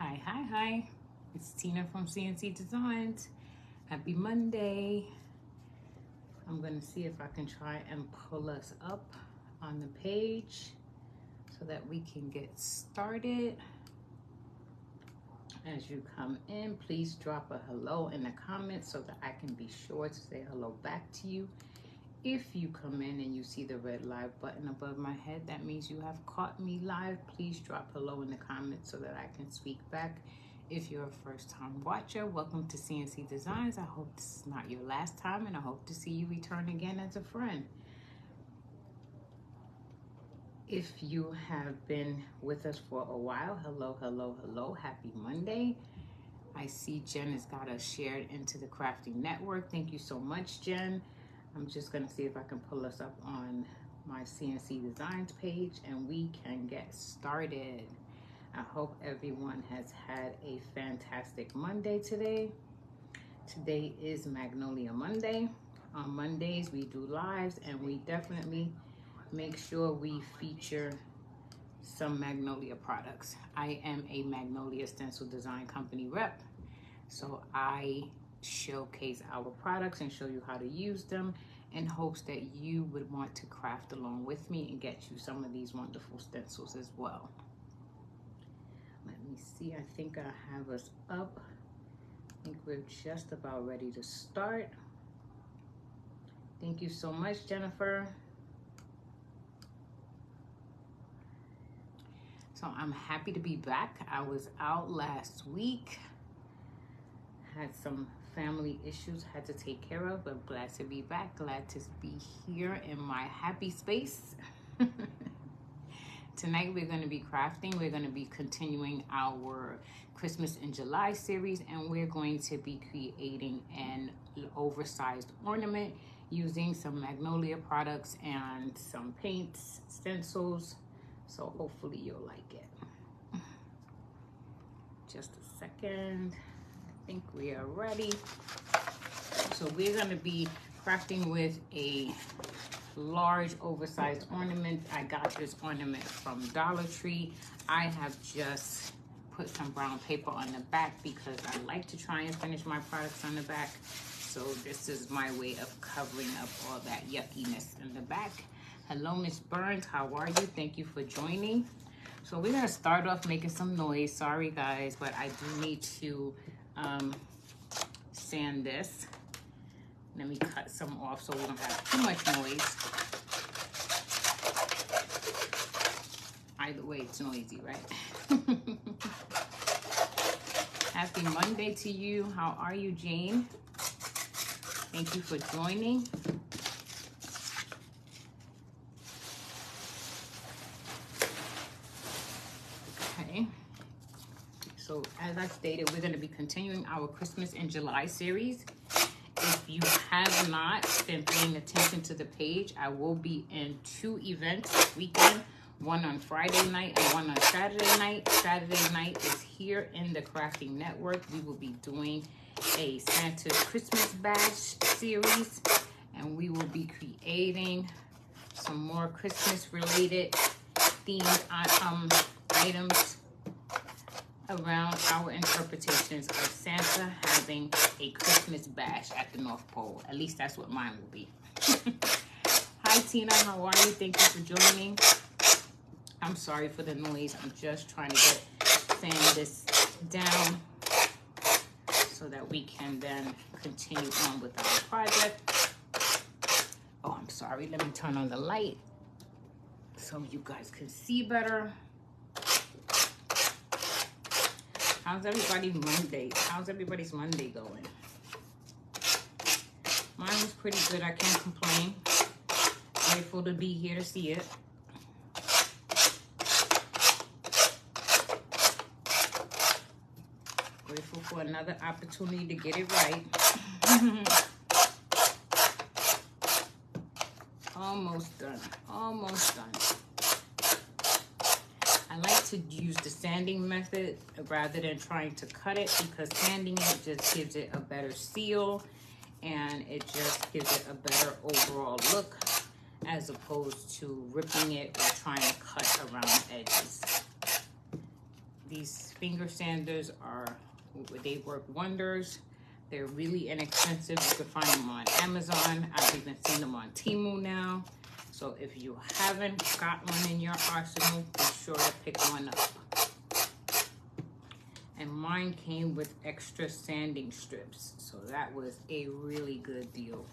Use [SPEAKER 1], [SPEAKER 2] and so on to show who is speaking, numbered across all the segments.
[SPEAKER 1] Hi. It's Tina from CNC Designs. Happy Monday. I'm going to see if I can try and pull us up on the page so that we can get started. As you come in, please drop a hello in the comments so that I can be sure to say hello back to you. If you come in and you see the red live button above my head, that means you have caught me live. Please drop hello in the comments so that I can speak back. If you're a first-time watcher, welcome to CNC Designs. I hope this is not your last time, and I hope to see you return again as a friend. If you have been with us for a while, hello, happy Monday. I see Jen has got us shared into the Crafting Network. Thank you so much, Jen. I'm just gonna see if I can pull us up on my CNC Designs page and we can get started. I hope everyone has had a fantastic Monday today. Today is Magnolia Monday. On Mondays, we do lives and we definitely make sure we feature some Magnolia products. I am a Magnolia Stencil Design Company rep, so I showcase our products and show you how to use them in hopes that you would want to craft along with me and get you some of these wonderful stencils as well. Let me see, I think I have us up. I think we're just about ready to start. Thank you so much, Jennifer. So I'm happy to be back. I was out last week, had some family issues had to take care of, but glad to be back, glad to be here in my happy space. Tonight we're going to be crafting. We're going to be continuing our Christmas in July series, and we're going to be creating an oversized ornament using some Magnolia products and some paints, stencils. So hopefully you'll like it. Just a second. I think we are ready. So we're going to be crafting with a large oversized ornament. I got this ornament from Dollar Tree. I have just put some brown paper on the back because I like to try and finish my products on the back. So this is my way of covering up all that yuckiness in the back. Hello, Miss Burns, how are you? Thank you for joining. So we're gonna start off making some noise. Sorry guys, but I do need to sand this. Let me cut some off so we don't have too much noise. Either way, it's noisy, right? Happy Monday to you. How are you, Jane? Thank you for joining. Okay. So as I stated, we're going to be continuing our Christmas in July series. If you have not been paying attention to the page, I will be in 2 events this weekend, one on Friday night and one on Saturday night. Saturday night is here in the Crafting Network. We will be doing a Santa's Christmas Bash series, and we will be creating some more Christmas related themed items around our interpretations of Santa having a Christmas bash at the North Pole. At least that's what mine will be. Hi Tina, how are you? Thank you for joining. I'm sorry for the noise. I'm just trying to sand this down so that we can then continue on with our project. Oh, I'm sorry. Let me turn on the light so you guys can see better. How's everybody's Monday? How's everybody's Monday going? Mine was pretty good. I can't complain. Grateful to be here to see it. Grateful for another opportunity to get it right. Almost done. Almost done. I like to use the sanding method rather than trying to cut it, because sanding it just gives it a better seal and it just gives it a better overall look as opposed to ripping it or trying to cut around the edges. These finger sanders they work wonders. They're really inexpensive. You can find them on Amazon. I've even seen them on Temu now. So if you haven't got one in your arsenal, be sure to pick one up. And mine came with extra sanding strips, so that was a really good deal.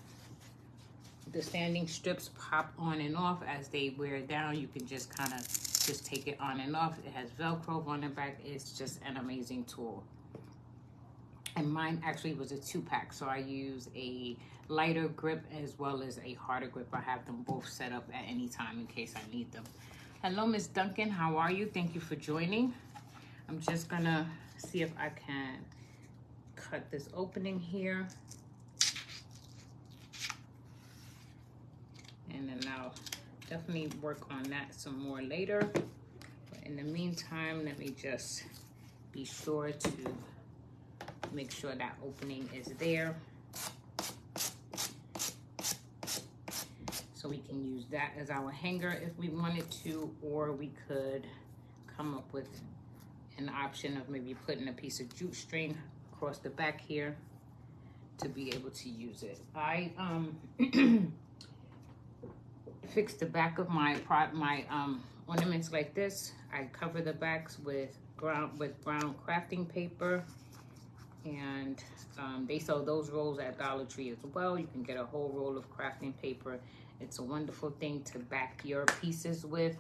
[SPEAKER 1] The sanding strips pop on and off as they wear down. You can just kind of just take it on and off. It has Velcro on the back. It's just an amazing tool. And mine actually was a 2-pack, so I use a lighter grip as well as a harder grip. I have them both set up at any time in case I need them. Hello, Miss Duncan. How are you? Thank you for joining. I'm just gonna see if I can cut this opening here. And then I'll definitely work on that some more later. But in the meantime, let me just be sure to make sure that opening is there. So we can use that as our hanger if we wanted to, or we could come up with an option of maybe putting a piece of jute string across the back here to be able to use it. I fixed the back of my ornaments like this. I cover the backs with brown crafting paper, and they sell those rolls at Dollar Tree as well. You can get a whole roll of crafting paper. It's a wonderful thing to back your pieces with.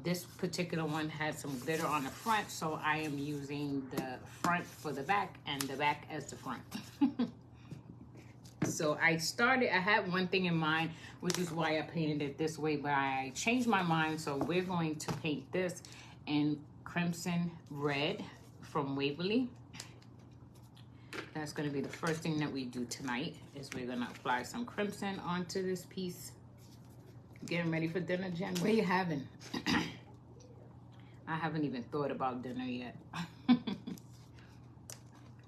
[SPEAKER 1] This particular one has some glitter on the front, so I am using the front for the back and the back as the front. So I had one thing in mind, which is why I painted it this way, but I changed my mind. So we're going to paint this in Crimson Red from Waverly. That's going to be the first thing that we do tonight, is we're going to apply some crimson onto this piece. Getting ready for dinner, Jen. What are you having? I haven't even thought about dinner yet.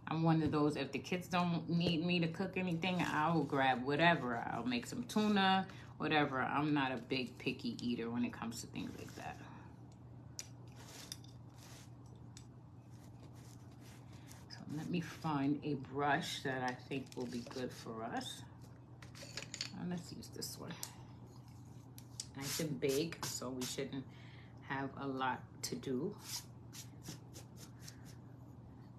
[SPEAKER 1] I'm one of those, if the kids don't need me to cook anything, I'll grab whatever. I'll make some tuna, whatever. I'm not a big picky eater when it comes to things like that. So let me find a brush that I think will be good for us. Let's use this one. Nice and big, so we shouldn't have a lot to do.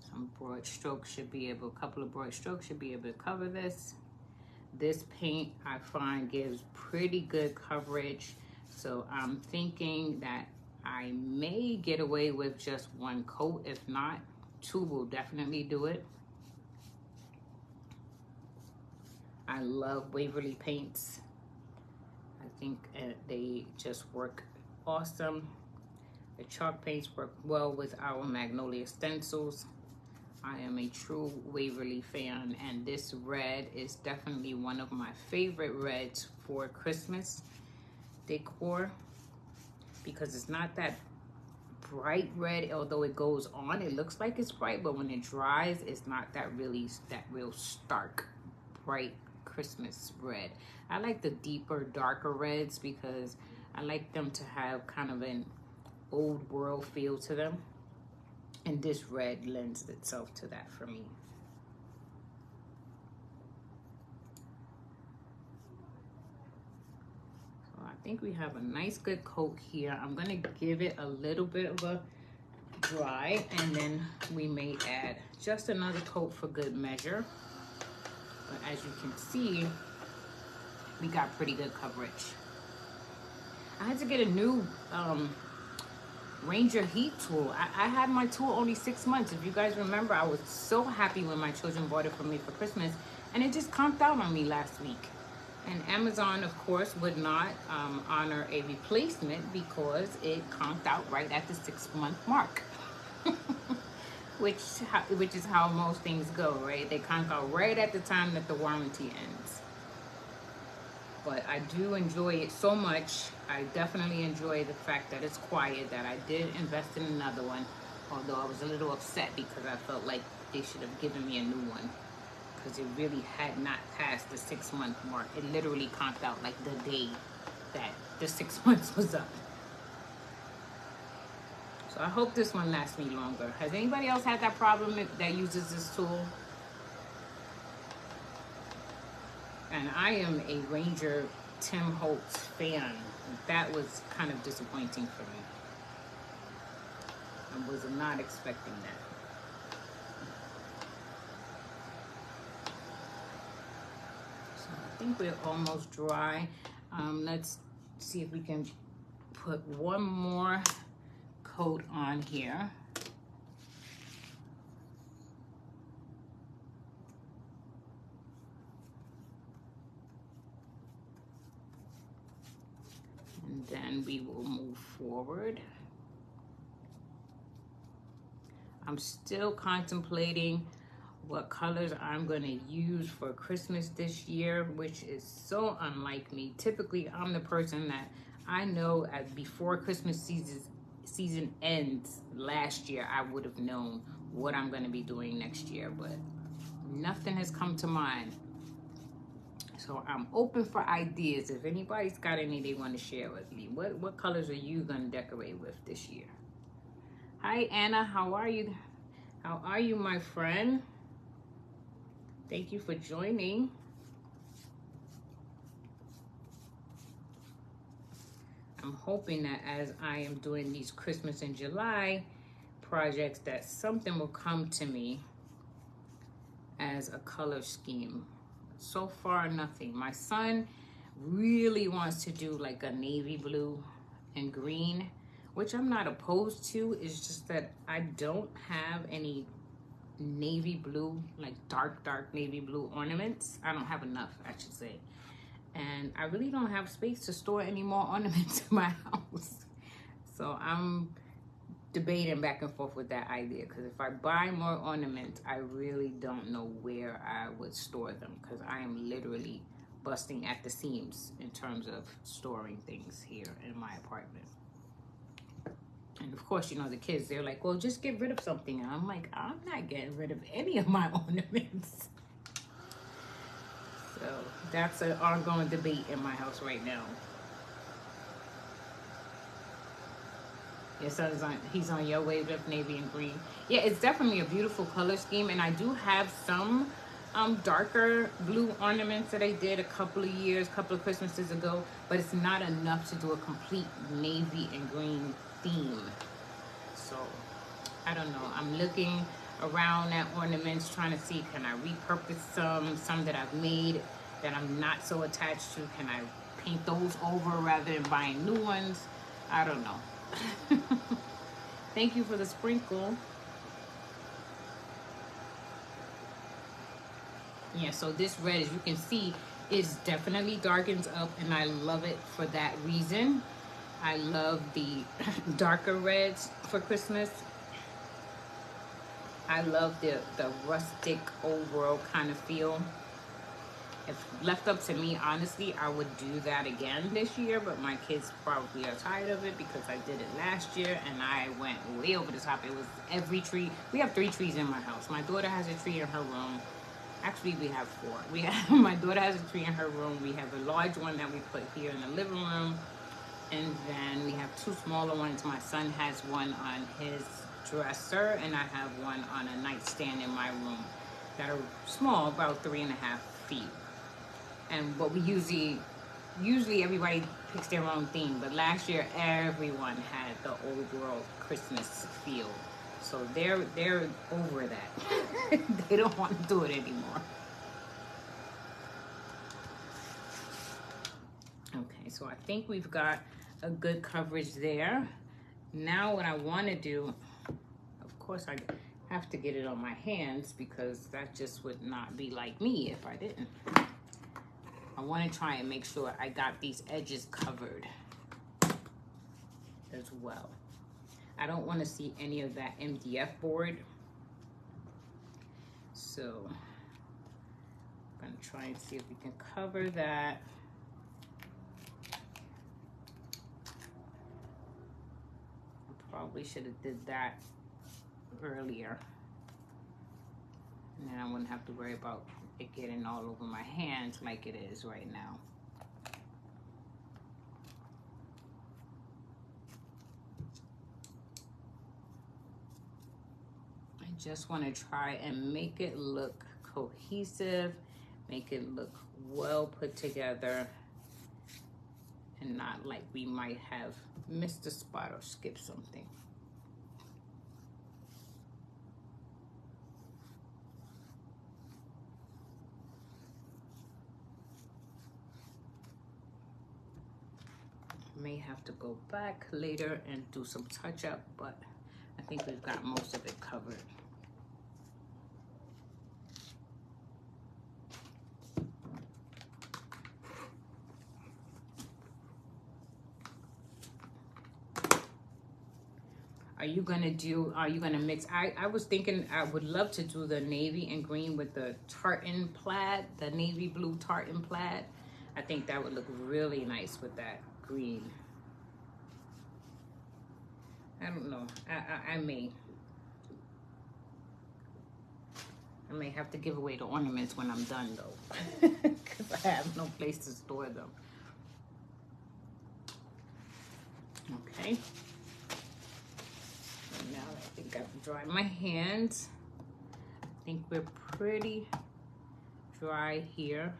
[SPEAKER 1] Some broad strokes should be able, a couple of broad strokes should be able to cover this. This paint, I find, gives pretty good coverage, so I'm thinking that I may get away with just one coat. If not, 2 will definitely do it. I love Waverly paints. I think they just work awesome. The chalk paints work well with our Magnolia stencils. I am a true Waverly fan, and this red is definitely one of my favorite reds for Christmas decor, because it's not that bright red. Although it goes on, it looks like it's bright, but when it dries, it's not that real stark bright Christmas red. I like the deeper, darker reds because I like them to have kind of an old world feel to them. And this red lends itself to that for me. So I think we have a nice good coat here. I'm gonna give it a little bit of a dry, and then we may add just another coat for good measure. But as you can see, we got pretty good coverage. I had to get a new Ranger heat tool. I had my tool only 6 months. If you guys remember, I was so happy when my children bought it for me for Christmas, and it just conked out on me last week. And Amazon, of course, would not honor a replacement because it conked out right at the 6-month mark. which is how most things go, right? They conk out right at the time that the warranty ends. But I do enjoy it so much. I definitely enjoy the fact that it's quiet, that I did invest in another one, although I was a little upset because I felt like they should have given me a new one, because it really had not passed the 6-month mark. It literally conked out like the day that the 6 months was up. So I hope this one lasts me longer. Has anybody else had that problem that uses this tool? And I am a Ranger Tim Holtz fan. That was kind of disappointing for me. I was not expecting that. So I think we're almost dry. Let's see if we can put one more coat on here. And then we will move forward. I'm still contemplating what colors I'm gonna use for Christmas this year, which is so unlike me. Typically, I'm the person that I know before Christmas season ends last year, I would have known what I'm gonna be doing next year, but nothing has come to mind. So I'm open for ideas. If anybody's got any they want to share with me, what colors are you gonna decorate with this year? Hi Anna, how are you? How are you, my friend? Thank you for joining. I'm hoping that as I am doing these Christmas in July projects that something will come to me as a color scheme. So far, nothing. My son really wants to do like a navy blue and green, which I'm not opposed to. It's just that I don't have any navy blue, like dark navy blue ornaments. I don't have enough, I should say. And I really don't have space to store any more ornaments in my house. So I'm debating back and forth with that idea, because if I buy more ornaments, I really don't know where I would store them, because I am literally busting at the seams in terms of storing things here in my apartment. And of course, you know, the kids, they're like, well, just get rid of something. And I'm like, I'm not getting rid of any of my ornaments. So that's an ongoing debate in my house right now. Your son's he's on your wavelength, navy and green. Yeah, it's definitely a beautiful color scheme. And I do have some darker blue ornaments that I did a couple of Christmases ago, but it's not enough to do a complete navy and green theme. So I don't know. I'm looking around at ornaments, trying to see, can I repurpose some that I've made that I'm not so attached to? Can I paint those over rather than buying new ones? I don't know. Thank you for the sprinkle. Yeah, so this red, as you can see, is definitely darkens up, and I love it for that reason. I love the darker reds for Christmas. I love the rustic old world kind of feel. If left up to me, honestly, I would do that again this year, but my kids probably are tired of it because I did it last year and I went way over the top. It was every tree. We have 3 trees in my house. My daughter has a tree in her room. Actually, we have 4. My daughter has a tree in her room. We have a large one that we put here in the living room. And then we have 2 smaller ones. My son has one on his dresser, and I have one on a nightstand in my room that are small, about 3.5 feet. And but we usually everybody picks their own theme, but last year everyone had the old world Christmas feel. So they're over that. They don't want to do it anymore. Okay, so I think we've got a good coverage there. Now what I want to do, of course I have to get it on my hands because that just would not be like me if I didn't. I want to try and make sure I got these edges covered as well. I don't want to see any of that MDF board. So I'm going to try and see if we can cover that. I probably should have did that earlier. And then I wouldn't have to worry about it getting all over my hands like it is right now. just want to try and make it look cohesive, make it look well put together, and not like we might have missed a spot or skipped something. May have to go back later and do some touch up, but I think we've got most of it covered. Are you gonna mix? I was thinking I would love to do the navy and green with the tartan plaid, the navy blue tartan plaid. I think that would look really nice with that green. I don't know. I may have to give away the ornaments when I'm done though, because I have no place to store them. Okay. And now I think I've dried my hands. I think we're pretty dry here.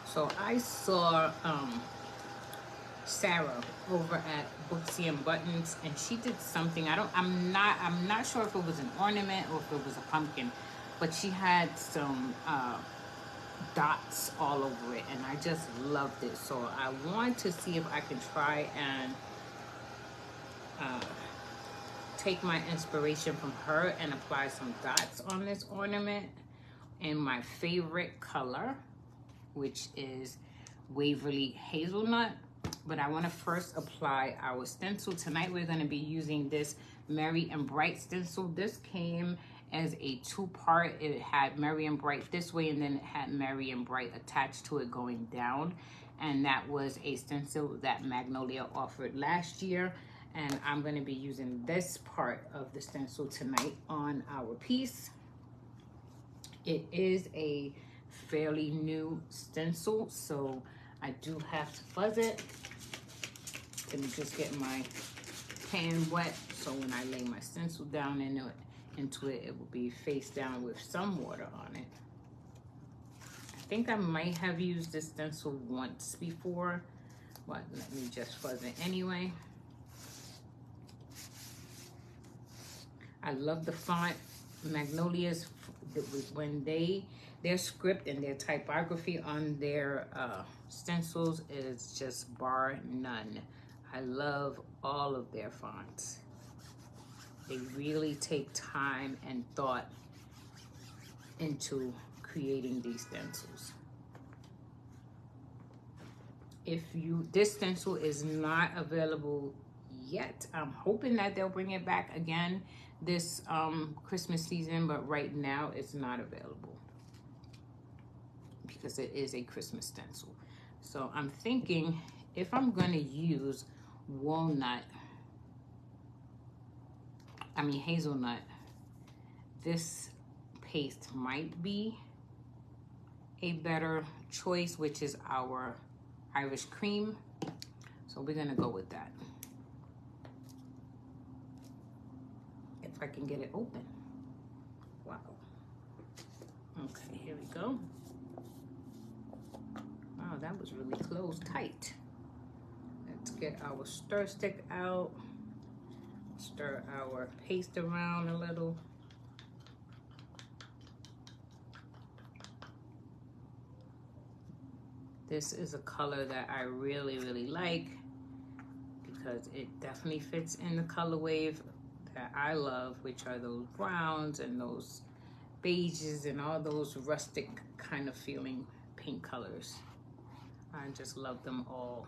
[SPEAKER 1] So I saw Sarah over at Booksy and Buttons, and she did something. I'm not sure if it was an ornament or if it was a pumpkin, but she had some dots all over it, and I just loved it. So I want to see if I can try and take my inspiration from her and apply some dots on this ornament in my favorite color, which is Waverly Hazelnut. But I want to first apply our stencil. Tonight we're going to be using this Merry and Bright stencil. This came as a two-part. It had Merry and Bright this way, and then it had Merry and Bright attached to it going down. And that was a stencil that Magnolia offered last year. And I'm going to be using this part of the stencil tonight on our piece. It is a fairly new stencil, so I do have to fuzz it. Let me just get my pan wet, so when I lay my stencil down into it, it will be face down with some water on it. I think I might have used this stencil once before, but let me just fuzz it anyway. I love the font. Magnolia's, when their script and their typography on their stencils is just bar none. I love all of their fonts. They really take time and thought into creating these stencils. This stencil is not available yet. I'm hoping that they'll bring it back again this Christmas season, but right now it's not available because it is a Christmas stencil. So I'm thinking if I'm gonna use hazelnut, this paste might be a better choice, which is our Irish cream. So we're gonna go with that. If I can get it open. Wow. Okay, here we go. Wow, that was really closed tight. Let's get our stir stick out. Stir our paste around a little. This is a color that I really, really like because it definitely fits in the color wave that I love, which are those browns and those beiges and all those rustic kind of feeling pink colors. I just love them all.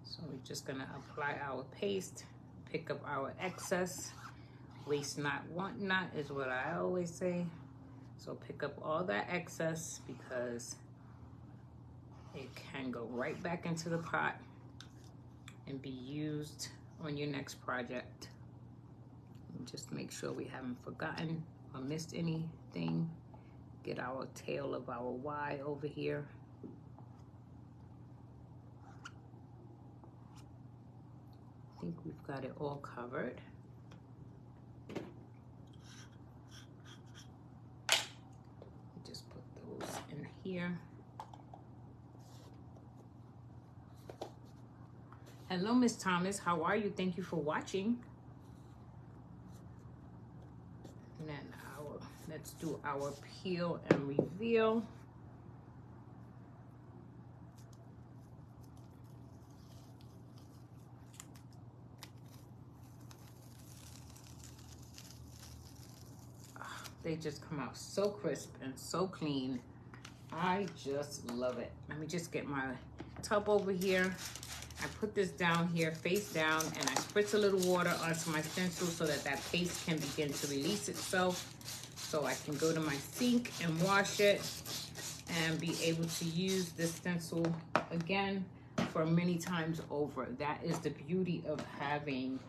[SPEAKER 1] So we're just gonna apply our paste, pick up our excess. Waste not, want not is what I always say. So pick up all that excess because it can go right back into the pot and be used on your next project. And just make sure we haven't forgotten or missed anything. Get our tail of our Y over here. I think we've got it all covered. Just put those in here. Hello, Miss Thomas. How are you? Thank you for watching. And then let's do our peel and reveal. They just come out so crisp and so clean. I just love it. Let me just get my tub over here. I put this down here face down and I spritz a little water onto my stencil so that that paste can begin to release itself. So I can go to my sink and wash it and be able to use this stencil again for many times over. That is the beauty of having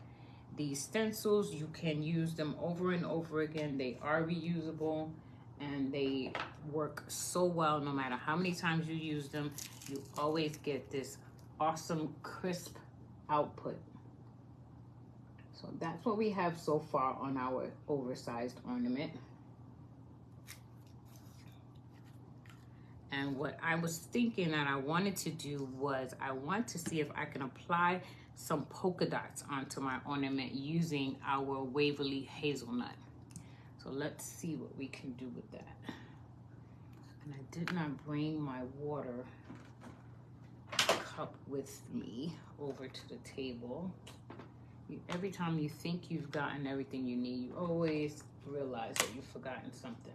[SPEAKER 1] these stencils. You can use them over and over again. They are reusable and they work so well. No matter how many times you use them, you always get this awesome crisp output. So that's what we have so far on our oversized ornament. And what I was thinking that I wanted to do was I want to see if I can apply some polka dots onto my ornament using our Waverly Hazelnut. So let's see what we can do with that. And I did not bring my water cup with me over to the table. Every time you think you've gotten everything you need, you always realize that you've forgotten something.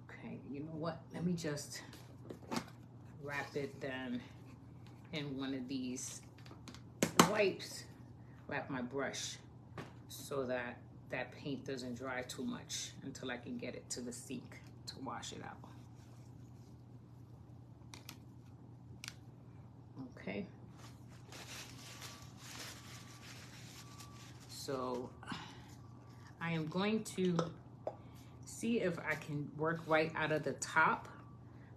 [SPEAKER 1] Okay, you know what? Let me just wrap it then in one of these wipes, wrap my brush so that that paint doesn't dry too much until I can get it to the sink to wash it out. Okay. So I am going to see if I can work right out of the top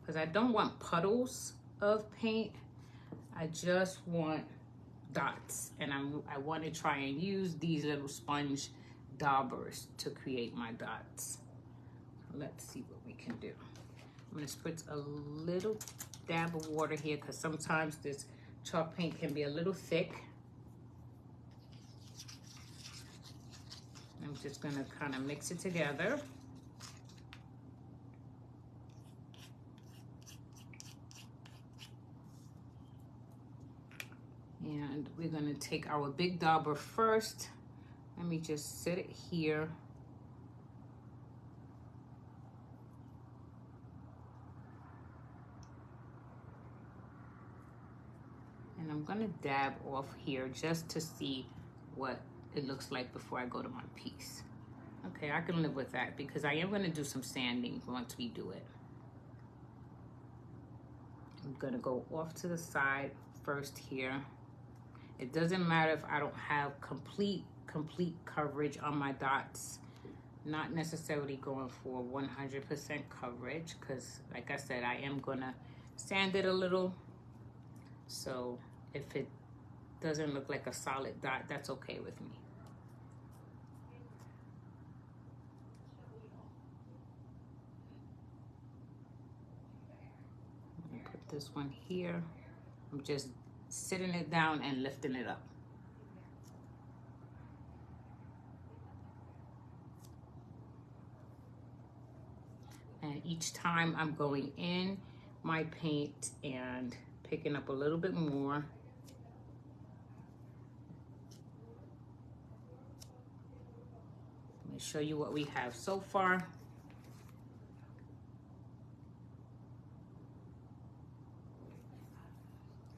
[SPEAKER 1] because I don't want puddles of paint. I just want dots, and I want to try and use these little sponge daubers to create my dots. Let's see what we can do. I'm going to spritz a little dab of water here because sometimes this chalk paint can be a little thick. I'm just going to kind of mix it together. And we're going to take our big dauber first. Let me just set it here. And I'm going to dab off here just to see what it looks like before I go to my piece. Okay, I can live with that because I am going to do some sanding once we do it. I'm going to go off to the side first here. It doesn't matter if I don't have complete coverage on my dots. Not necessarily going for 100% coverage because, like I said, I am going to sand it a little. So if it doesn't look like a solid dot, that's okay with me. Put this one here. I'm just sitting it down and lifting it up. And each time I'm going in my paint and picking up a little bit more. Let me show you what we have so far.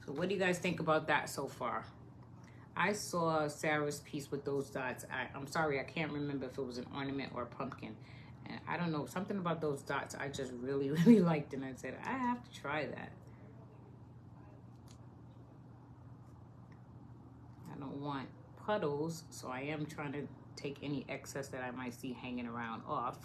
[SPEAKER 1] So what do you guys think about that so far? I saw Sarah's piece with those dots. I'm sorry, I can't remember if it was an ornament or a pumpkin. And I don't know, something about those dots I just really, really liked, and I said, I have to try that. want puddles, so I am trying to take any excess that I might see hanging around off.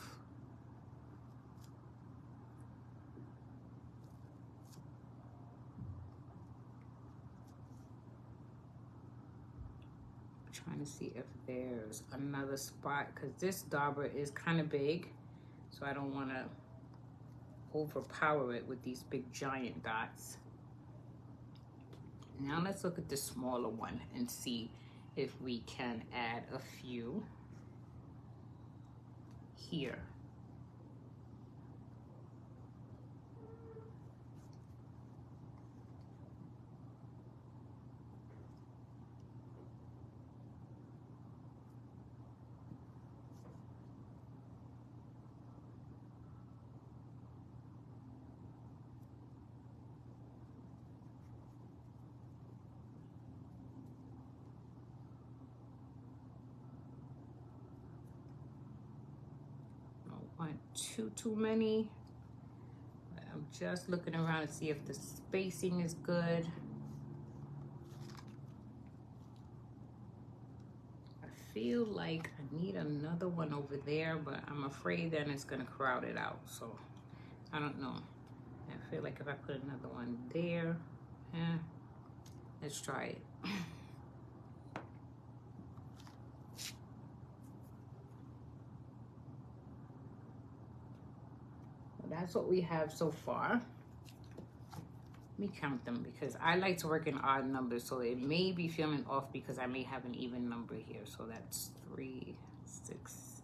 [SPEAKER 1] Trying to see if there's another spot, because this dauber is kind of big, so I don't want to overpower it with these big giant dots. Now let's look at the smaller one and see if we can add a few here. Too many. I'm just looking around to see if the spacing is good. I feel like I need another one over there, but I'm afraid then it's gonna crowd it out, so I don't know. I feel like if I put another one there, let's try it. That's what we have so far. Let me count them because I like to work in odd numbers, so it may be feeling off because I may have an even number here. So that's 3, 6.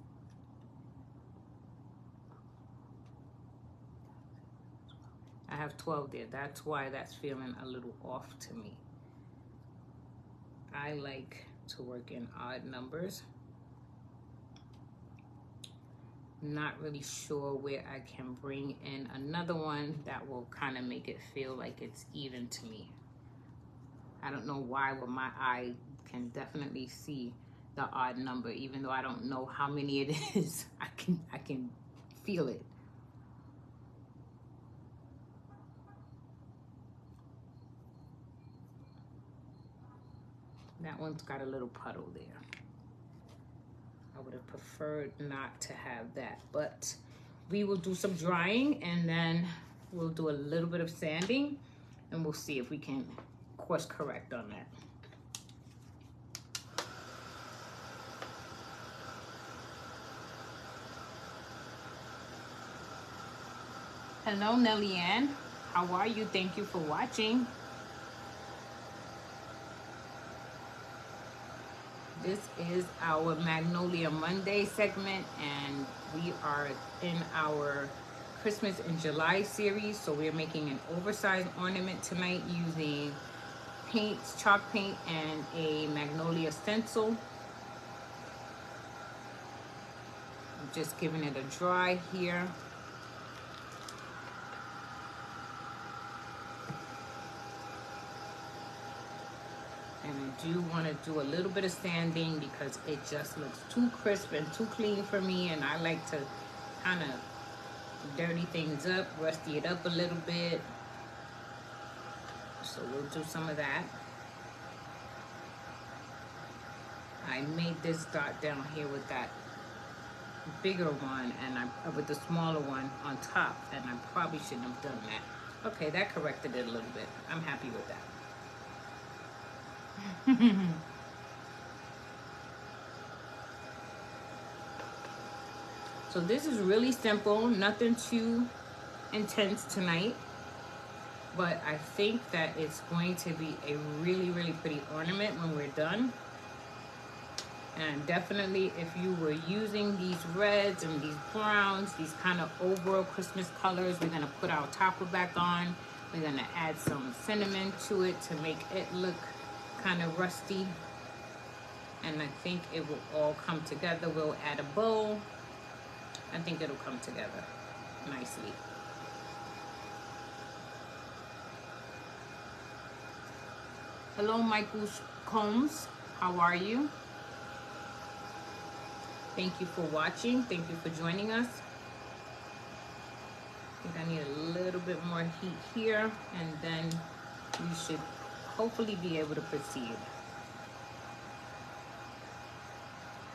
[SPEAKER 1] I have 12 there. That's why that's feeling a little off to me. I like to work in odd numbers. Not really sure where I can bring in another one that will kind of make it feel like it's even to me. I don't know why, but my eye can definitely see the odd number, even though I don't know how many it is. I can feel it. That one's got a little puddle there. I would have preferred not to have that, but we will do some drying and then we'll do a little bit of sanding and we'll see if we can course correct on that. Hello, Nellie Ann. How are you? Thank you for watching. This is our Magnolia Monday segment, and we are in our Christmas in July series. So we're making an oversized ornament tonight using paints, chalk paint, and a Magnolia stencil. I'm just giving it a dry here. And I do want to do a little bit of sanding because it just looks too crisp and too clean for me, and I like to kind of dirty things up, rusty it up a little bit. So we'll do some of that. I made this dot down here with that bigger one and with the smaller one on top, and I probably shouldn't have done that. Okay, that corrected it a little bit. I'm happy with that. So this is really simple, nothing too intense tonight, but I think that it's going to be a really, really pretty ornament when we're done. And definitely if you were using these reds and these browns, these kind of overall Christmas colors, we're gonna put our topper back on. We're gonna add some cinnamon to it to make it look kind of rusty, and I think it will all come together. We'll add a bow. I think it'll come together nicely. Hello, Michael Combs. How are you? Thank you for watching. Thank you for joining us. I think I need a little bit more heat here, and then we should hopefully be able to proceed.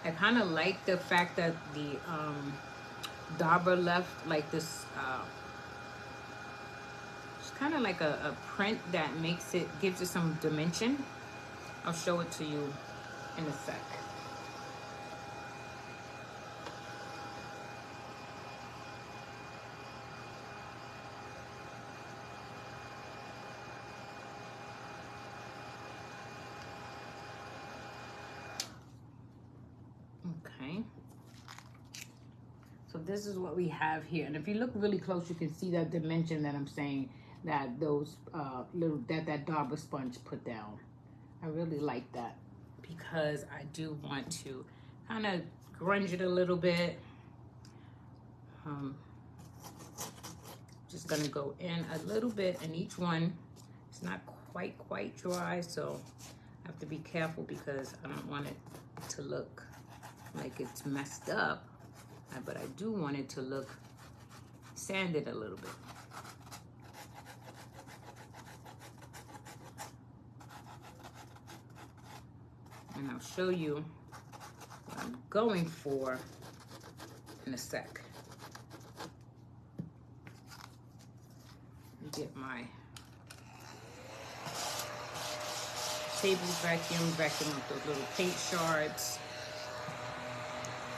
[SPEAKER 1] I kind of like the fact that the dauber left like this, it's kind of like a print that makes it, gives it some dimension. I'll show it to you in a sec. Okay. So this is what we have here. And if you look really close, you can see that dimension that I'm saying that those that dauber sponge put down. I really like that because I do want to kind of grunge it a little bit. Just gonna go in a little bit in each one. It's not quite dry, so I have to be careful because I don't want it to look like it's messed up, but I do want it to look sanded a little bit. And I'll show you what I'm going for in a sec. Get my table vacuum up those little paint shards.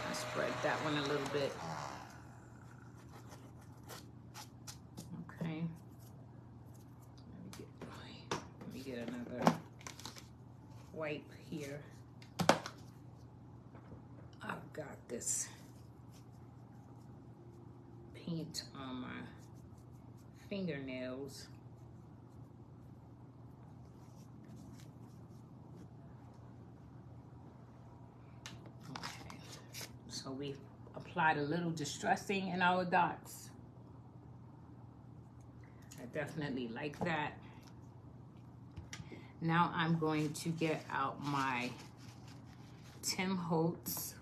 [SPEAKER 1] I spread that one a little bit. Okay. Let me get another wipe here. I've got this paint on my fingernails. Okay, so we've applied a little distressing in our dots. I definitely like that. Now I'm going to get out my Tim Holtz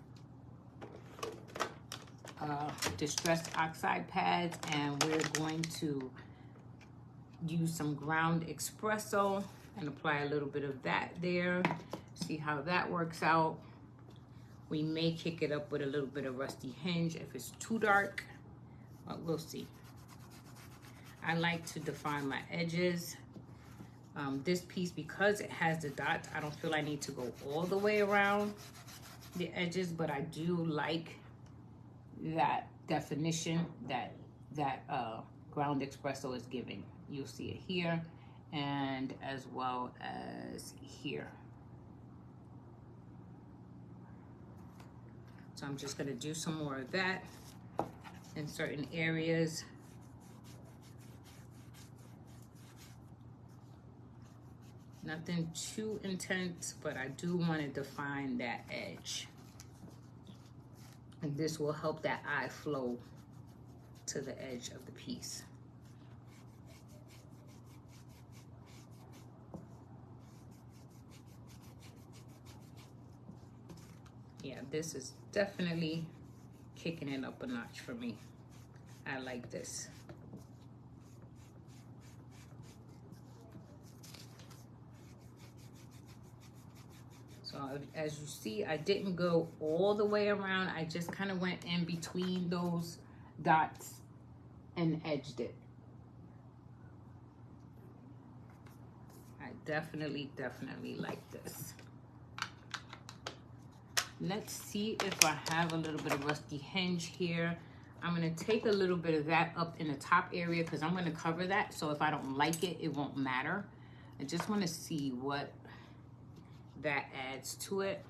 [SPEAKER 1] distressed oxide pads, and we're going to use some ground espresso and apply a little bit of that there. See how that works out. We may kick it up with a little bit of rusty hinge if it's too dark, but we'll see. I like to define my edges. This piece, because it has the dots, I don't feel I need to go all the way around the edges, but I do like that definition that ground espresso is giving. You'll see it here and as well as here. So I'm just going to do some more of that in certain areas. Nothing too intense, but I do want to define that edge. And this will help that eye flow to the edge of the piece. Yeah, this is definitely kicking it up a notch for me. I like this. So as you see, I didn't go all the way around. I just kind of went in between those dots and edged it. I definitely like this. Let's see if I have a little bit of rusty hinge here. I'm gonna take a little bit of that up in the top area because I'm gonna cover that. So if I don't like it, it won't matter. I just wanna see what that adds to it.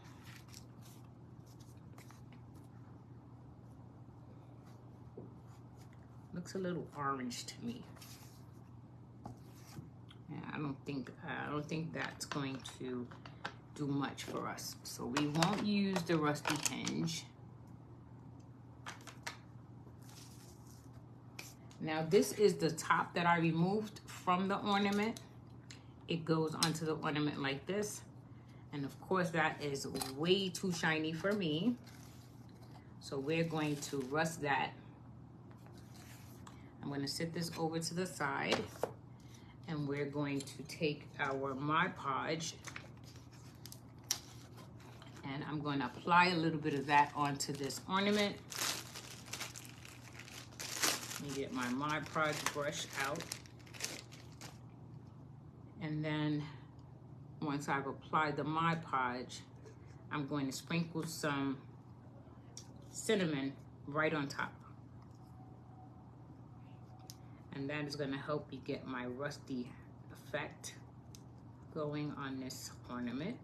[SPEAKER 1] Looks a little orange to me. Yeah, I don't think that's going to do much for us. So we won't use the rusty hinge. Now this is the top that I removed from the ornament. It goes onto the ornament like this. And of course that is way too shiny for me. So we're going to rust that. I'm going to sit this over to the side and we're going to take our Mod Podge And I'm going to apply a little bit of that onto this ornament. Let me get my Mod Podge brush out. And then once I've applied the Mod Podge, I'm going to sprinkle some cinnamon right on top. And that is going to help me get my rusty effect going on this ornament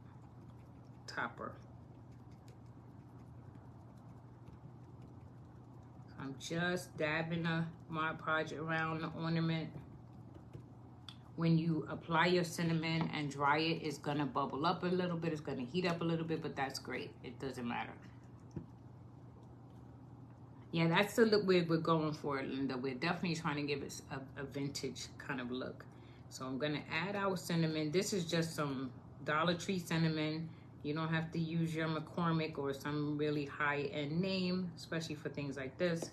[SPEAKER 1] topper. I'm just dabbing the Mod Podge around the ornament. When you apply your cinnamon and dry it, it's gonna bubble up a little bit, it's gonna heat up a little bit, but that's great. It doesn't matter. Yeah, that's the look we're going for, Linda. We're definitely trying to give it a vintage kind of look. So I'm gonna add our cinnamon. This is just some Dollar Tree cinnamon. You don't have to use your McCormick or some really high-end name, especially for things like this.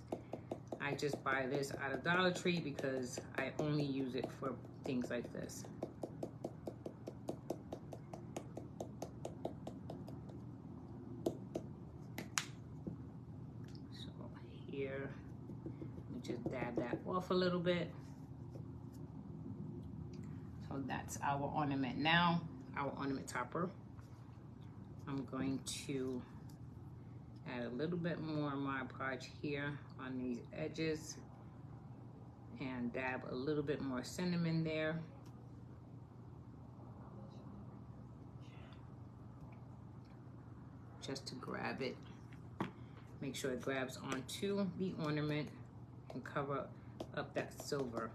[SPEAKER 1] I just buy this out of Dollar Tree because I only use it for things like this. So here, let me just dab that off a little bit. So that's our ornament now, our ornament topper. I'm going to add a little bit more Mod Podge here on these edges and dab a little bit more cinnamon there. Just to grab it. Make sure it grabs onto the ornament and cover up that silver.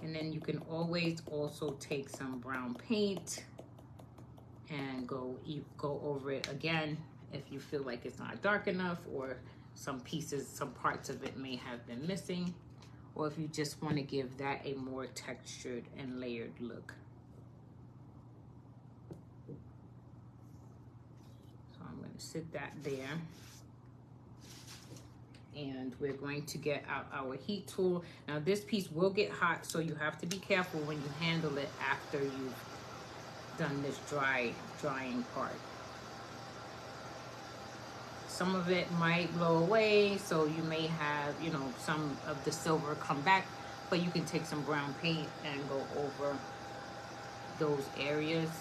[SPEAKER 1] And then you can always also take some brown paint and go over it again if you feel like it's not dark enough, or some pieces, some parts of it may have been missing, or if you just want to give that a more textured and layered look. So I'm going to sit that there. And we're going to get out our heat tool. Now this piece will get hot, so you have to be careful when you handle it after you've done this drying part. Some of it might blow away, so you may have, you know, some of the silver come back, but you can take some brown paint and go over those areas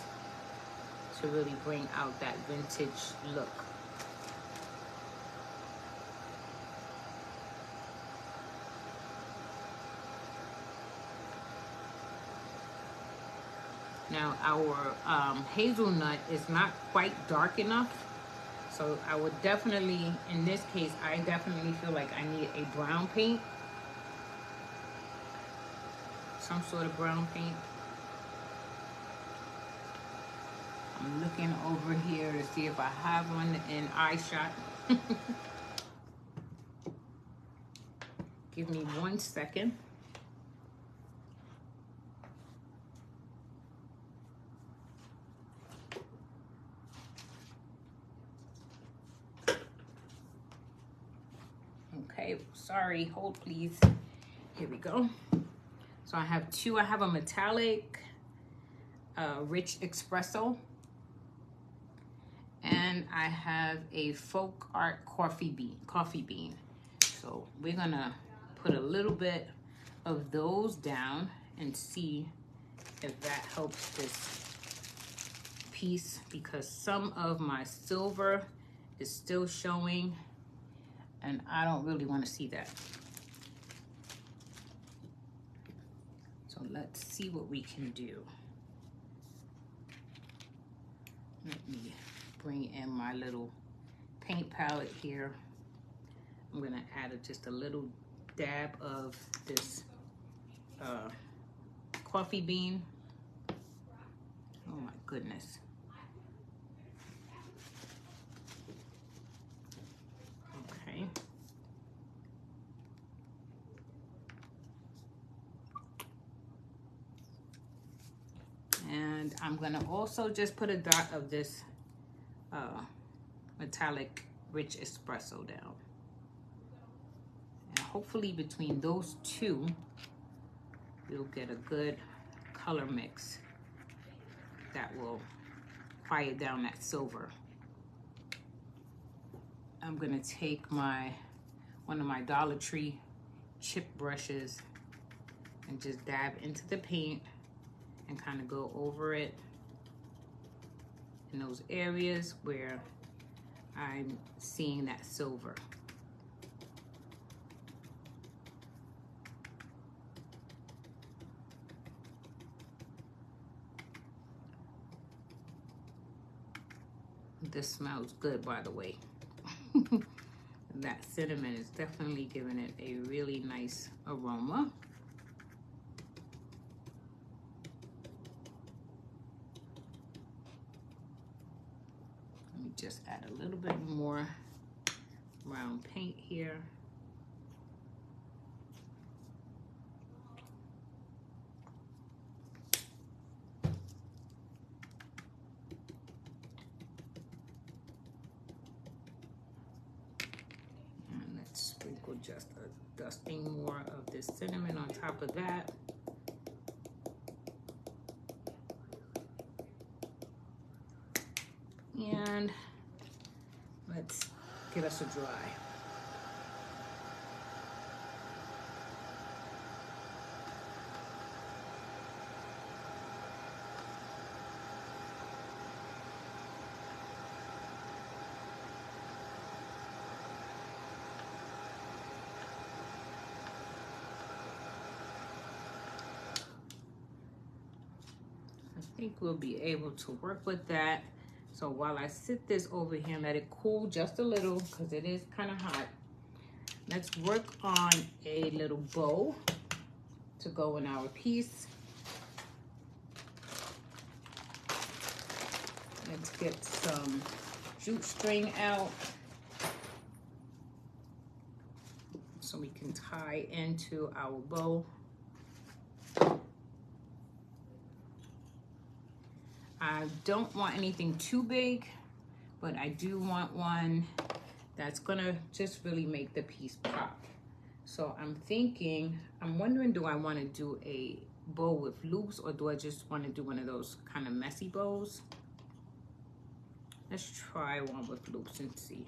[SPEAKER 1] to really bring out that vintage look. Now our hazelnut is not quite dark enough, so I would definitely, in this case, I definitely feel like I need a brown paint, some sort of brown paint. I'm looking over here to see if I have one in eye shot. Give me 1 second. Okay, sorry, hold please. Here we go. So I have two. I have a metallic rich espresso, and I have a folk art coffee bean. So we're gonna put a little bit of those down and see if that helps this piece, because some of my silver is still showing and I don't really want to see that. So let's see what we can do. Let me bring in my little paint palette here. I'm gonna add just a little dab of this coffee bean. Oh my goodness. Okay. And I'm gonna also just put a dot of this metallic rich espresso down. And hopefully between those two, you'll get a good color mix that will fire down that silver. I'm gonna take one of my Dollar Tree chip brushes and just dab into the paint and kind of go over it in those areas where I'm seeing that silver. This smells good, by the way. That cinnamon is definitely giving it a really nice aroma. Let me just add a little bit more brown paint here. Sprinkle just a dusting more of this cinnamon on top of that. And let's give us a dry. I think we'll be able to work with that. So while I sit this over here and let it cool just a little, because it is kind of hot, let's work on a little bow to go in our piece. Let's get some jute string out so we can tie into our bow. I don't want anything too big, but I do want one that's gonna just really make the piece pop. So I'm wondering, do I wanna do a bow with loops, or do I just wanna do one of those kind of messy bows? Let's try one with loops and see.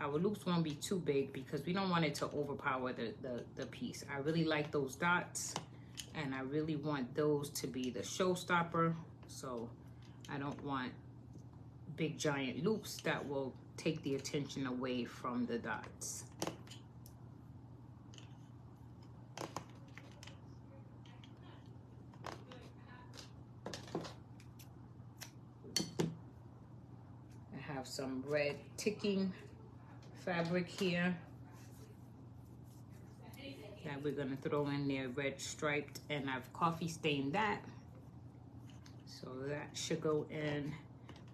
[SPEAKER 1] Our loops won't be too big because we don't want it to overpower the piece. I really like those dots, and I really want those to be the showstopper. So I don't want big giant loops that will take the attention away from the dots. I have some red ticking fabric here that we're gonna throw in there, red striped, and I've coffee stained that. So that should go in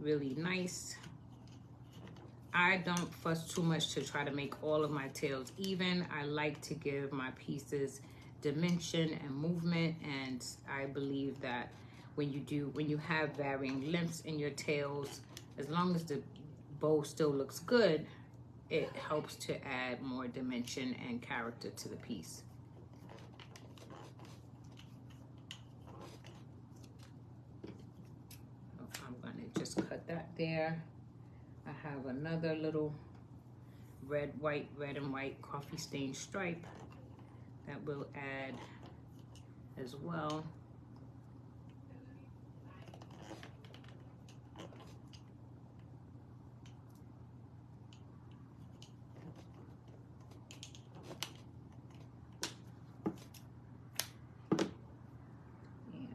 [SPEAKER 1] really nice. I don't fuss too much to try to make all of my tails even. I like to give my pieces dimension and movement, and I believe that when you have varying lengths in your tails, as long as the bow still looks good, it helps to add more dimension and character to the piece. I'm gonna just cut that there. I have another little red, and white coffee stained stripe that we'll add as well.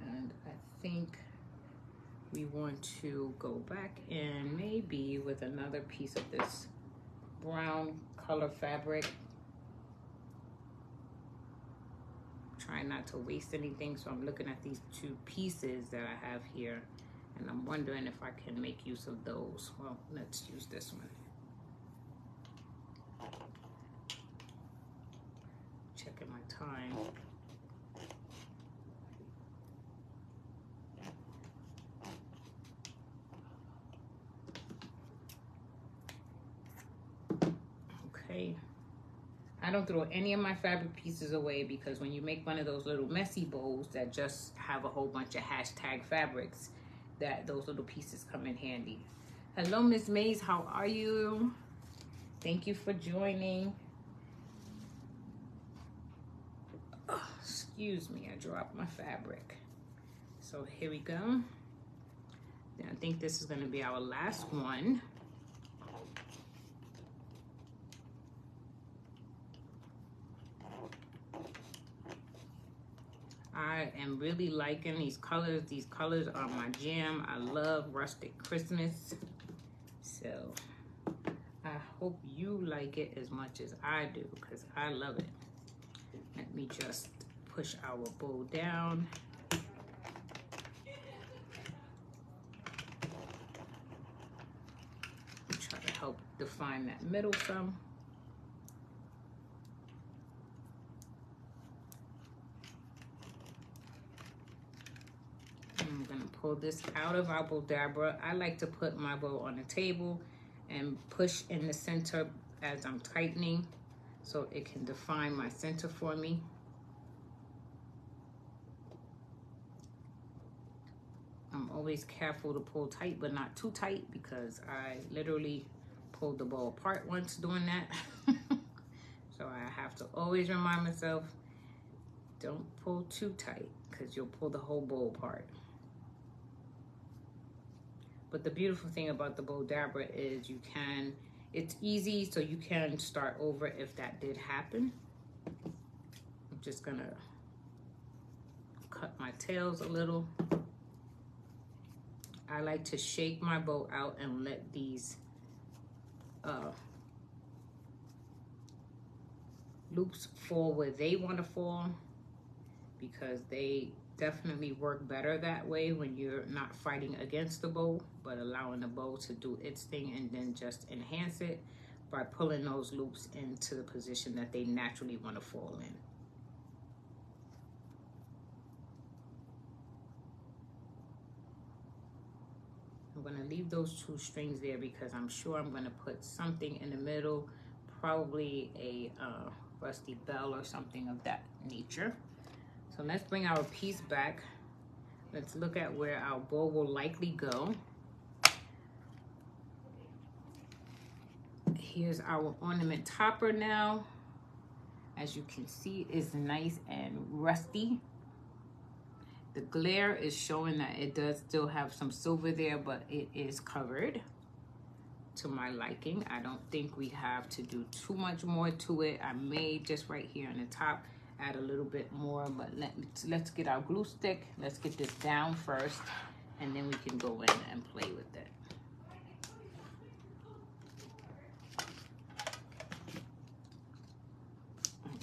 [SPEAKER 1] And I think we want to go back in maybe with another piece of this brown color fabric. Trying not to waste anything, so I'm looking at these two pieces that I have here, and I'm wondering if I can make use of those. Well, let's use this one. Checking my time. Okay. I don't throw any of my fabric pieces away, because when you make one of those little messy bows that just have a whole bunch of hashtag fabrics, those little pieces come in handy. Hello, Miss Mays, how are you? Thank you for joining. Oh, excuse me, I dropped my fabric. So here we go. I think this is going to be our last one. I am really liking these colors. These colors are my jam. I love rustic Christmas. So I hope you like it as much as I do, because I love it. Let me just push our bow down. Try to help define that middle some. I'm gonna pull this out of our bow dabra. I like to put my bow on the table and push in the center as I'm tightening, so it can define my center for me. I'm always careful to pull tight, but not too tight, because I literally pulled the bow apart once doing that. So I have to always remind myself, don't pull too tight, because you'll pull the whole bow apart. But the beautiful thing about the bow dabra is it's easy, so you can start over if that did happen. I'm just gonna cut my tails a little. I like to shake my bow out and let these loops fall where they want to fall, because they definitely work better that way when you're not fighting against the bow, but allowing the bow to do its thing, and then just enhance it by pulling those loops into the position that they naturally want to fall in. I'm going to leave those 2 strings there, because I'm sure I'm going to put something in the middle, probably a rusty bell or something of that nature. So let's bring our piece back. Let's look at where our bow will likely go. Here's our ornament topper now. As you can see, it's nice and rusty. The glare is showing that it does still have some silver there, but it is covered to my liking. I don't think we have to do too much more to it. I may just right here on the top add a little bit more, but let's get our glue stick. Let's get this down first, and then we can go in and play with it.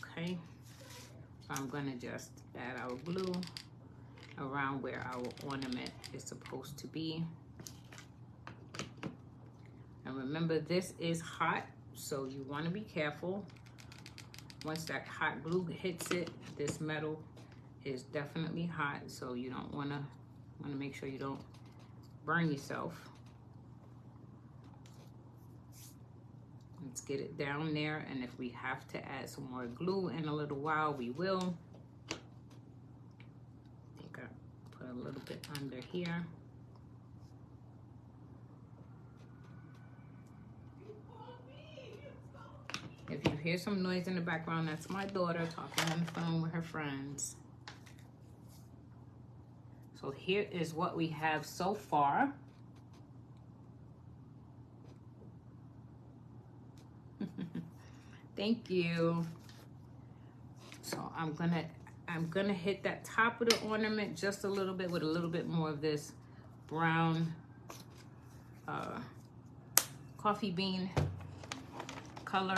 [SPEAKER 1] Okay, so I'm gonna just add our glue around where our ornament is supposed to be. And remember, this is hot, so you want to be careful. Once that hot glue hits it, this metal is definitely hot, so you don't want to make sure you don't burn yourself. Let's get it down there, and if we have to add some more glue in a little while, we will. I think I put a little bit under here. If you hear some noise in the background, that's my daughter talking on the phone with her friends. So here is what we have so far. Thank you. So I'm gonna hit that top of the ornament just a little bit with a little bit more of this brown coffee bean color.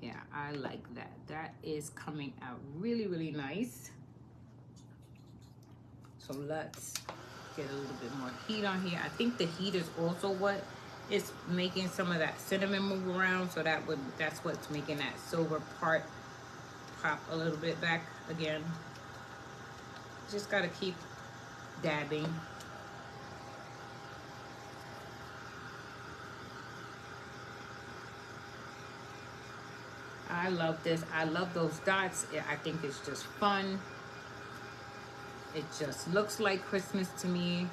[SPEAKER 1] Yeah, I like that. That is coming out really, really nice. So let's get a little bit more heat on here. I think the heat is also what is making some of that cinnamon move around. So that's what's making that silver part pop a little bit back again. Just gotta keep dabbing. I love this. I love those dots. I think it's just fun. It just looks like Christmas to me.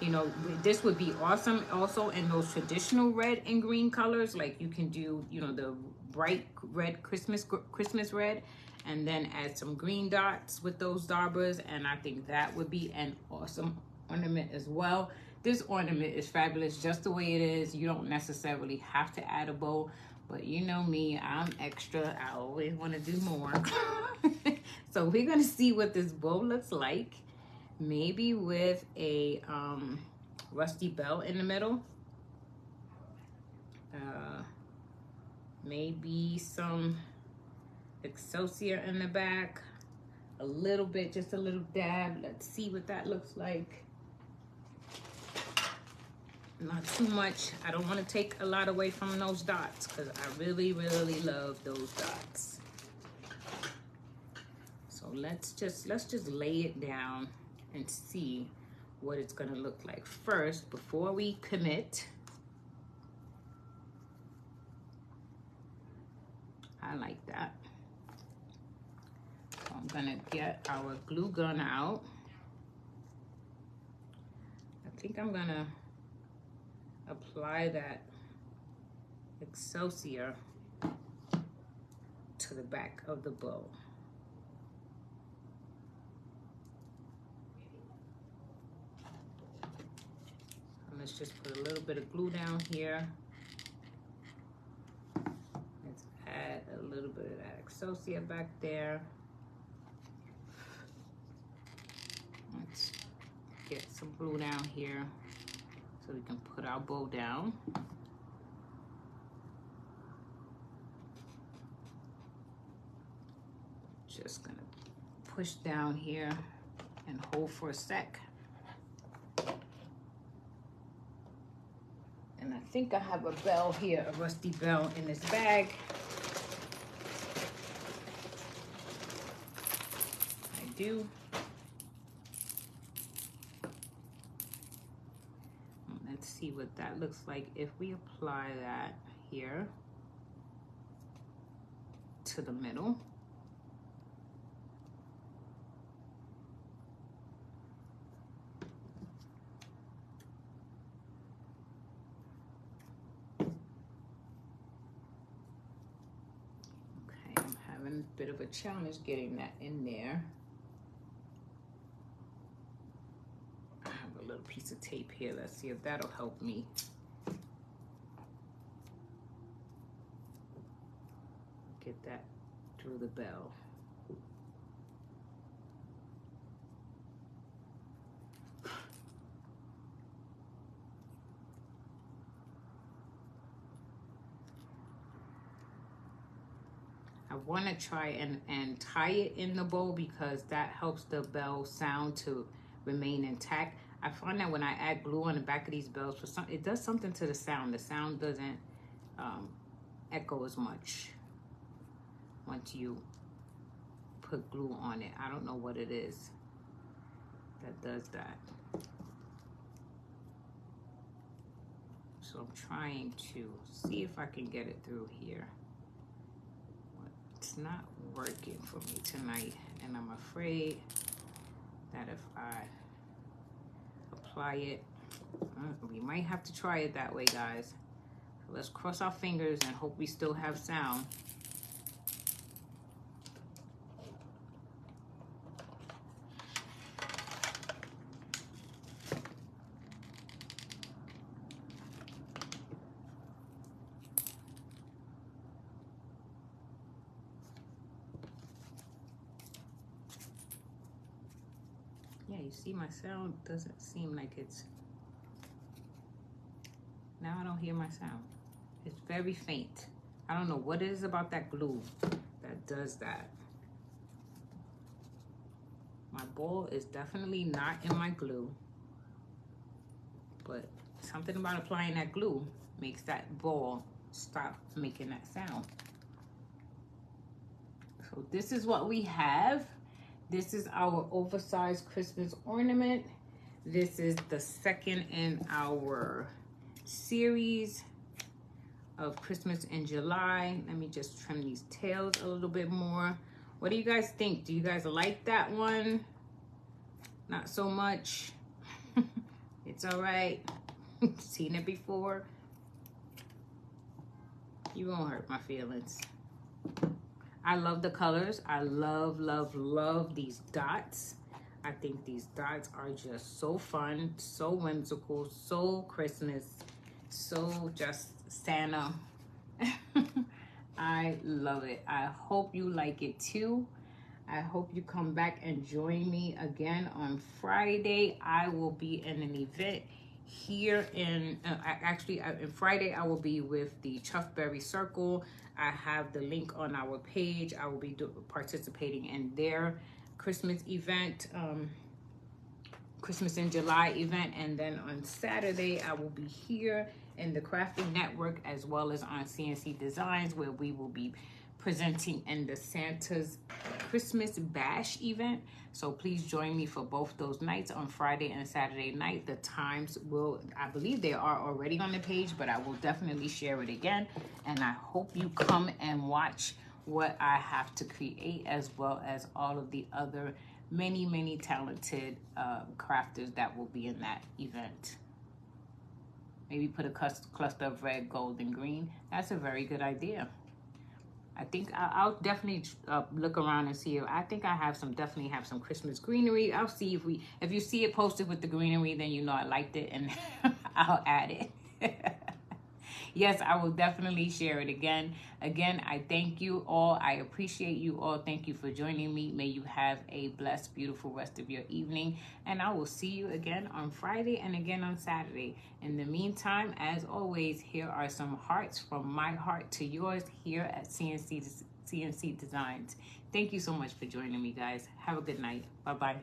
[SPEAKER 1] You know, this would be awesome also in those traditional red and green colors. Like you can do, you know, the bright red Christmas red, and then add some green dots with those darbas, and I think that would be an awesome ornament as well. This ornament is fabulous just the way it is. You don't necessarily have to add a bow, but you know me, I'm extra. I always want to do more. So we're gonna see what this bow looks like. Maybe with a rusty bell in the middle. Maybe some Excelsior in the back. A little bit, just a little dab. Let's see what that looks like. Not too much. I don't want to take a lot away from those dots because I really, really love those dots. So let's just lay it down and see what it's gonna look like first before we commit. I like that. So I'm gonna get our glue gun out. I think I'm gonna apply that Excelsior to the back of the bow. Let's just put a little bit of glue down here. Let's add a little bit of that Excelsior back there. Let's get some glue down here so we can put our bow down. Just gonna push down here and hold for a sec. And I think I have a bell here, a rusty bell in this bag. I do. Let's see what that looks like if we apply that here to the middle. Bit of a challenge getting that in there. I have a little piece of tape here. Let's see if that'll help me. Get that through the bell. I want to try and tie it in the bow because that helps the bell sound to remain intact. I find that when I add glue on the back of these bells, it does something to the sound. The sound doesn't echo as much once you put glue on it. I don't know what it is that does that. So I'm trying to see if I can get it through here. It's not working for me tonight, and I'm afraid that if I apply it, we might have to try it that way, guys. So let's cross our fingers and hope we still have sound. Yeah, you see my sound doesn't seem like it's, now I don't hear my sound. It's very faint. I don't know what it is about that glue that does that. My ball is definitely not in my glue, but something about applying that glue makes that ball stop making that sound. So this is what we have. This is our oversized Christmas ornament. This is the second in our series of Christmas in July. Let me just trim these tails a little bit more. What do you guys think? Do you guys like that one? Not so much. It's all right. Seen it before. You won't hurt my feelings. I love the colors. I love, love, love these dots. I think these dots are just so fun, so whimsical, so Christmas, so just Santa. I love it. I hope you like it too. I hope you come back and join me again on Friday. I will be in an event here in, Friday I will be with the Chuffberry Circle. I have the link on our page. I will be participating in their Christmas event, Christmas in July event. And then on Saturday, I will be here in the Crafting Network as well as on CNC Designs, where we will be presenting in the Santa's Christmas Bash event. So please join me for both those nights on Friday and Saturday night. The times will, I believe they are already on the page, but I will definitely share it again. And I hope you come and watch what I have to create, as well as all of the other many, many talented crafters that will be in that event. Maybe put a cluster of red, gold, and green. That's a very good idea. I think I'll definitely look around and see. I think I have definitely have some Christmas greenery. I'll see if you see it posted with the greenery, then you know I liked it, and I'll add it. Yes, I will definitely share it again. Again, I thank you all. I appreciate you all. Thank you for joining me. May you have a blessed, beautiful rest of your evening. And I will see you again on Friday and again on Saturday. In the meantime, as always, here are some hearts from my heart to yours here at CNC Designs. Thank you so much for joining me, guys. Have a good night. Bye-bye.